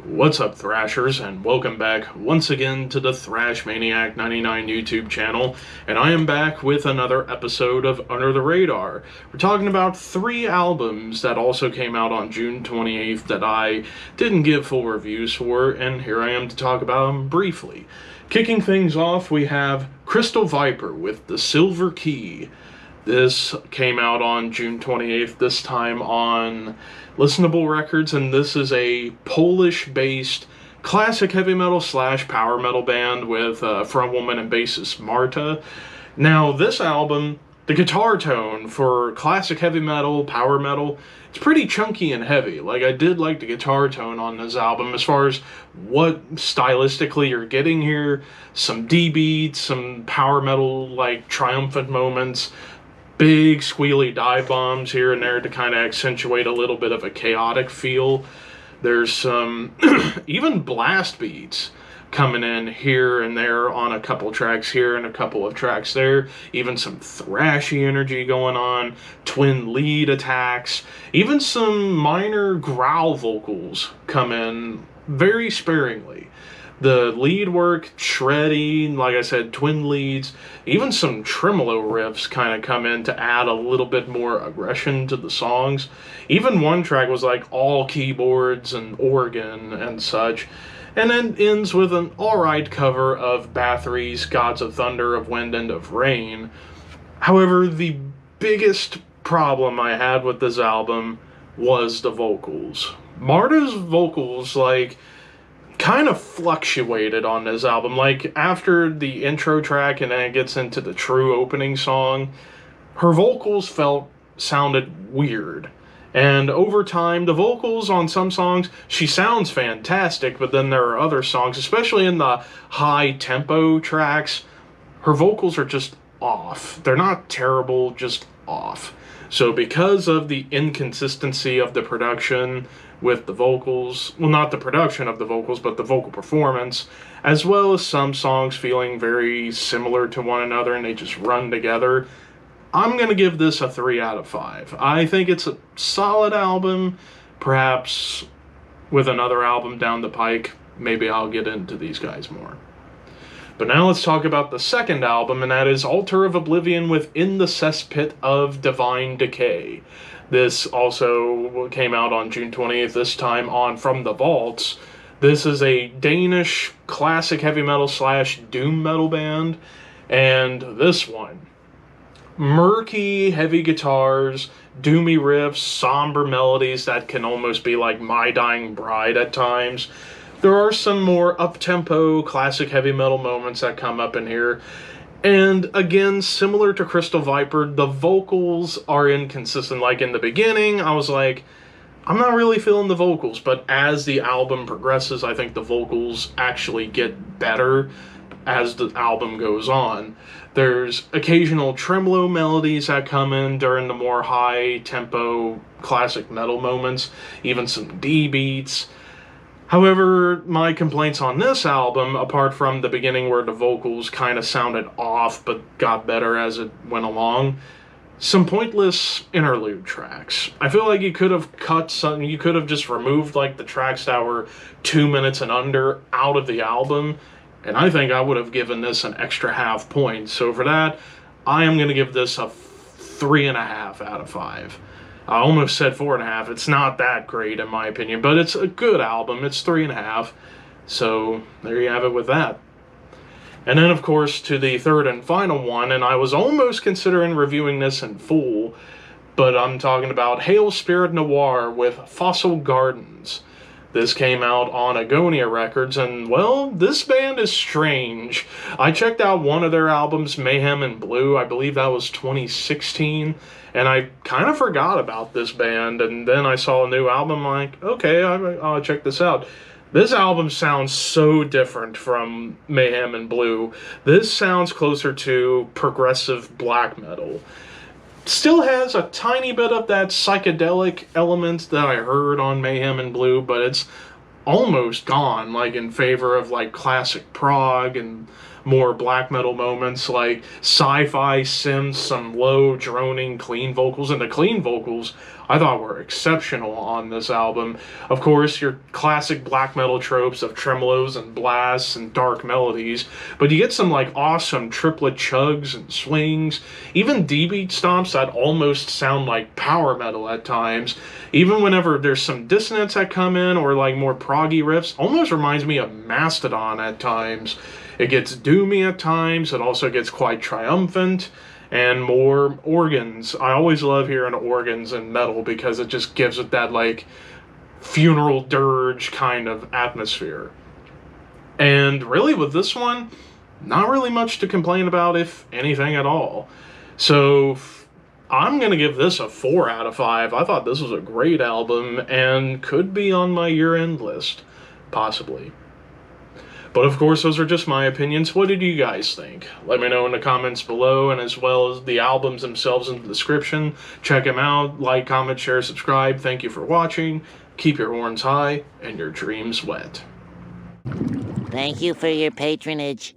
What's up, Thrashers, and welcome back once again to the Thrash Maniac 99 YouTube channel, and I am back with another episode of Under the Radar. We're talking about 3 albums that also came out on June 28th that I didn't give full reviews for, and here I am to talk about them briefly. Kicking things off, we have Crystal Viper with The Silver Key. This came out on June 28th, this time on Listenable Records, and this is a Polish-based classic heavy metal / power metal band with frontwoman and bassist Marta. Now, this album, the guitar tone for classic heavy metal, power metal, it's pretty chunky and heavy. Like, I did like the guitar tone on this album as far as what stylistically you're getting here. Some D beats, some power metal, like, triumphant moments, big squealy dive bombs here and there to kind of accentuate a little bit of a chaotic feel. There's some even blast beats coming in here and there on a couple tracks here and a couple of tracks there. Even some thrashy energy going on, twin lead attacks, even some minor growl vocals come in very sparingly. The lead work, shreddy, like I said, twin leads, even some tremolo riffs kind of come in to add a little bit more aggression to the songs. Even one track was like all keyboards and organ and such. And then ends with an alright cover of Bathory's Gods of Thunder, of Wind, and of Rain. However, the biggest problem I had with this album was the vocals. Marta's vocals, kind of fluctuated on this album. Like, after the intro track and then it gets into the true opening song, her vocals sounded weird. And over time, the vocals on some songs, she sounds fantastic, but then there are other songs, especially in the high-tempo tracks, her vocals are just off. They're not terrible, just off. So because of the inconsistency of the production with the vocals, well, not the production of the vocals, but the vocal performance, as well as some songs feeling very similar to one another and they just run together, I'm going to give this a 3 out of 5. I think it's a solid album. Perhaps with another album down the pike, maybe I'll get into these guys more. But now let's talk about the second album, and that is Altar of Oblivion with In the Cesspit of Divine Decay. This also came out on June 20th, this time on From the Vaults. This is a Danish classic heavy metal / doom metal band, and this one, murky, heavy guitars, doomy riffs, somber melodies that can almost be like My Dying Bride at times. There are some more up-tempo, classic heavy metal moments that come up in here. And again, similar to Crystal Viper, the vocals are inconsistent. Like in the beginning, I was like, I'm not really feeling the vocals. But as the album progresses, I think the vocals actually get better as the album goes on. There's occasional tremolo melodies that come in during the more high-tempo classic metal moments. Even some D beats. However, my complaints on this album, apart from the beginning where the vocals kind of sounded off but got better as it went along, some pointless interlude tracks. I feel like you could have cut some, you could have just removed like the tracks that were 2 minutes and under out of the album, and I think I would have given this an extra half point. So for that, I am going to give this a 3.5 out of 5. I almost said 4.5. It's not that great in my opinion, but it's a good album. It's 3.5. So there you have it with that. And then, of course, to the third and final one, and I was almost considering reviewing this in full, but I'm talking about Hail Spirit Noir with Fossil Gardens. This came out on Agonia Records, and, well, this band is strange. I checked out one of their albums, Mayhem in Blue, I believe that was 2016, and I kind of forgot about this band, and then I saw a new album, like, okay, I'll check this out. This album sounds so different from Mayhem in Blue. This sounds closer to progressive black metal. Still has a tiny bit of that psychedelic element that I heard on Mayhem in Blue, but it's almost gone, like in favor of like classic prog and more black metal moments, like sci-fi synths, some low droning clean vocals, and the clean vocals I thought were exceptional on this album. Of course, your classic black metal tropes of tremolos and blasts and dark melodies, but you get some like awesome triplet chugs and swings, even D-beat stomps that almost sound like power metal at times. Even whenever there's some dissonance that come in or like more proggy riffs, almost reminds me of Mastodon at times. It gets doomy at times, it also gets quite triumphant, and more organs. I always love hearing organs in metal because it just gives it that like funeral dirge kind of atmosphere. And really with this one, not really much to complain about, if anything at all. So I'm going to give this a 4 out of 5. I thought this was a great album and could be on my year-end list, possibly. But of course, those are just my opinions. What did you guys think? Let me know in the comments below, and as well as the albums themselves in the description. Check them out. Like, comment, share, subscribe. Thank you for watching. Keep your horns high and your dreams wet. Thank you for your patronage.